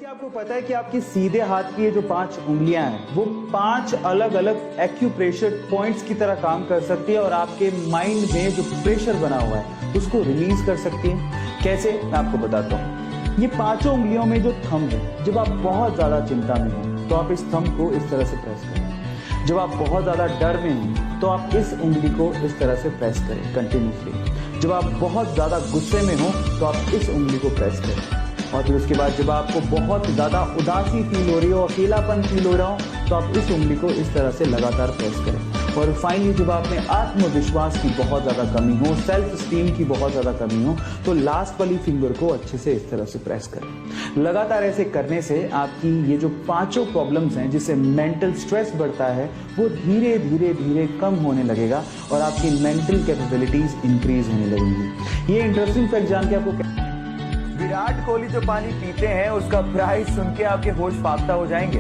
क्या आपको पता है कि आपकी सीधे हाथ की ये जो 5 उंगलियां हैं वो 5 अलग अलग एक्यूप्रेशर पॉइंट्स की तरह काम कर सकती है और आपके माइंड में जो प्रेशर बना हुआ है उसको रिलीज कर सकती है। कैसे, मैं आपको बताता हूँ। ये 5 उंगलियों में जो थंब है, जब आप बहुत ज्यादा चिंता में हो तो आप इस थंब को इस तरह से प्रेस करें। जब आप बहुत ज्यादा डर में हो तो आप इस उंगली को इस तरह से प्रेस करें कंटिन्यूसली। जब आप बहुत ज्यादा गुस्से में हो तो आप इस उंगली को प्रेस करें। और फिर उसके बाद जब आपको बहुत ज़्यादा उदासी फील हो रही हो, अकेलापन फील हो रहा हो तो आप इस उंगली को इस तरह से लगातार प्रेस करें। और फाइनली जब आप में आत्मविश्वास की बहुत ज़्यादा कमी हो, सेल्फ स्टीम की बहुत ज़्यादा कमी हो तो लास्ट वाली फिंगर को अच्छे से इस तरह से प्रेस करें। लगातार ऐसे करने से आपकी ये जो 5 प्रॉब्लम्स हैं जिससे मेंटल स्ट्रेस बढ़ता है वो धीरे धीरे धीरे कम होने लगेगा और आपकी मेंटल कैपेबिलिटीज इंक्रीज होने लगेंगी। ये इंटरेस्टिंग फैक्ट जान के आपको विराट कोहली जो पानी पीते हैं उसका प्राइस सुन के आपके होश फाख्ता हो जाएंगे।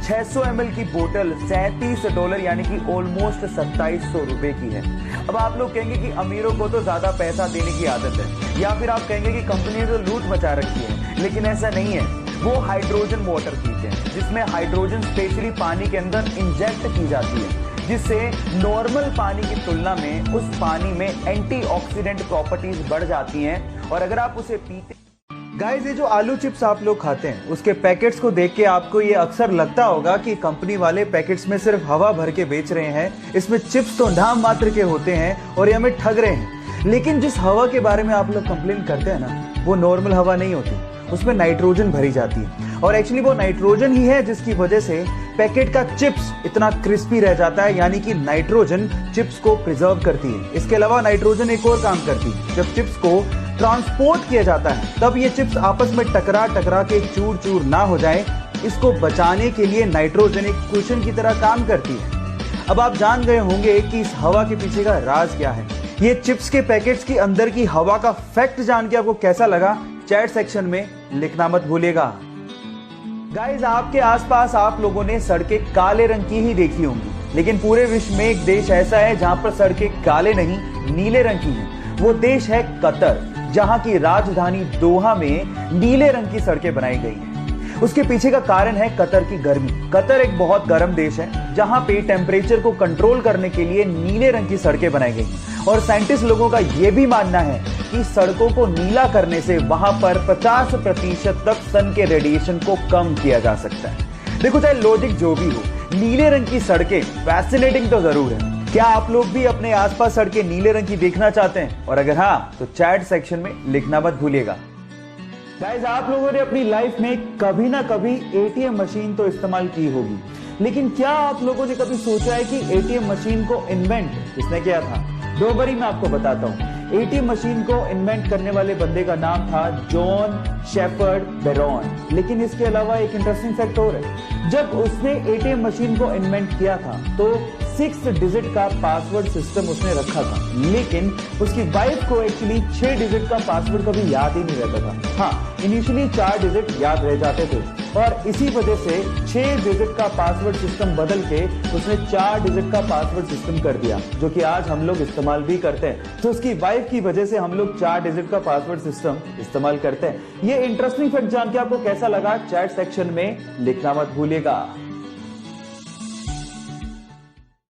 600 ml की बोतल $37 यानी कि ऑलमोस्ट 2700 रुपए की है। अब आप लोग कहेंगे कि अमीरों को तो ज्यादा पैसा देने की आदत है, या फिर आप कहेंगे कि कंपनी ने तो लूट मचा रखी है, लेकिन ऐसा नहीं है। वो हाइड्रोजन वाटर पीते हैं जिसमें हाइड्रोजन स्पेशली पानी के अंदर इंजेक्ट की जाती है, जिससे नॉर्मल पानी की तुलना में उस पानी में एंटीऑक्सीडेंट प्रॉपर्टीज बढ़ जाती हैं। और अगर आप उसे पीते गाइस, ये जो आलू चिप्स आप लोग खाते हैं उसके पैकेट्स को देख के आपको ये अक्सर लगता होगा कि कंपनी वाले पैकेट्स में सिर्फ हवा भर के बेच रहे हैं, इसमें चिप्स तो नाम मात्र के होते हैं और ये हमें ठग रहे हैं। लेकिन जिस हवा के बारे में आप लोग कंप्लेन करते हैं ना, वो नॉर्मल हवा नहीं होती, उसमें नाइट्रोजन भरी जाती है। और एक्चुअली वो नाइट्रोजन ही है जिसकी वजह से पैकेट का चिप्स इतना क्रिस्पी रह जाता है, यानी कि नाइट्रोजन चिप्स को प्रिजर्व करती है। इसके अलावा नाइट्रोजन एक और काम करती है, जब चिप्स को ट्रांसपोर्ट किया जाता है तब ये चिप्स आपस में टकरा टकरा के चूर चूर ना हो जाए, इसको बचाने के लिए नाइट्रोजन एक कुशन की तरह काम करती है। अब आप जान गए होंगे कि इस हवा के पीछे का राज क्या है। ये चिप्स के पैकेट्स की अंदर की हवा का फैक्ट जान के आपको कैसा लगा, चैट सेक्शन में लिखना मत भूलिएगा। गाइस, आपके आसपास आप लोगों ने सड़कें काले रंग की ही देखी होंगी, लेकिन पूरे विश्व में एक देश ऐसा है जहां पर सड़कें काले नहीं नीले रंग की हैं। वो देश है कतर, जहां की राजधानी दोहा में नीले रंग की सड़कें बनाई गई हैं। उसके पीछे का कारण है कतर की गर्मी। कतर एक बहुत गर्म देश है जहां पे टेम्परेचर को कंट्रोल करने के लिए नीले रंग की सड़कें बनाई गई हैं। और साइंटिस्ट लोगों का यह भी मानना है कि सड़कों को नीला करने से वहां पर 50% तक सन के रेडिएशन को कम किया जा सकता है। देखो, चाहे लॉजिक जो भी हो, नीले रंग की सड़कें फैसिनेटिंग तो जरूर है। क्या आप लोग भी अपने आसपास सड़कें नीले रंग की देखना चाहते हैं? और अगर हाँ तो चैट सेक्शन में लिखना मत भूलिएगा। गाइस, आप लोगों ने अपनी लाइफ में कभी ना कभी एटीएम मशीन तो इस्तेमाल की होगी, लेकिन क्या आप लोगों ने कभी सोचा है कि एटीएम मशीन को इन्वेंट किसने किया था? डोंट वरी, मैं आपको बताता हूँ। एटीएम मशीन को इन्वेंट करने वाले बंदे का नाम था जॉन शेफर्ड बेरॉन। लेकिन इसके अलावा एक इंटरेस्टिंग फैक्ट और है। जब उसने एटीएम मशीन को इन्वेंट किया था तो 6 डिजिट का पासवर्ड सिस्टम उसने रखा था, लेकिन उसकी वाइफ को एक्चुअली 6 डिजिट का पासवर्ड कभी याद ही नहीं रहता था। हाँ, इनिशियली 4 डिजिट याद रह जाते थे और इसी वजह से 6 डिजिट का पासवर्ड सिस्टम बदल के उसने 4 डिजिट का पासवर्ड सिस्टम कर दिया, जो कि आज हम लोग इस्तेमाल भी करते हैं। तो उसकी वाइफ की वजह से हम लोग 4 डिजिट का पासवर्ड सिस्टम इस्तेमाल करते हैं। ये इंटरेस्टिंग फैक्ट जान के आपको कैसा लगा, चैट सेक्शन में लिखना मत भूलिएगा।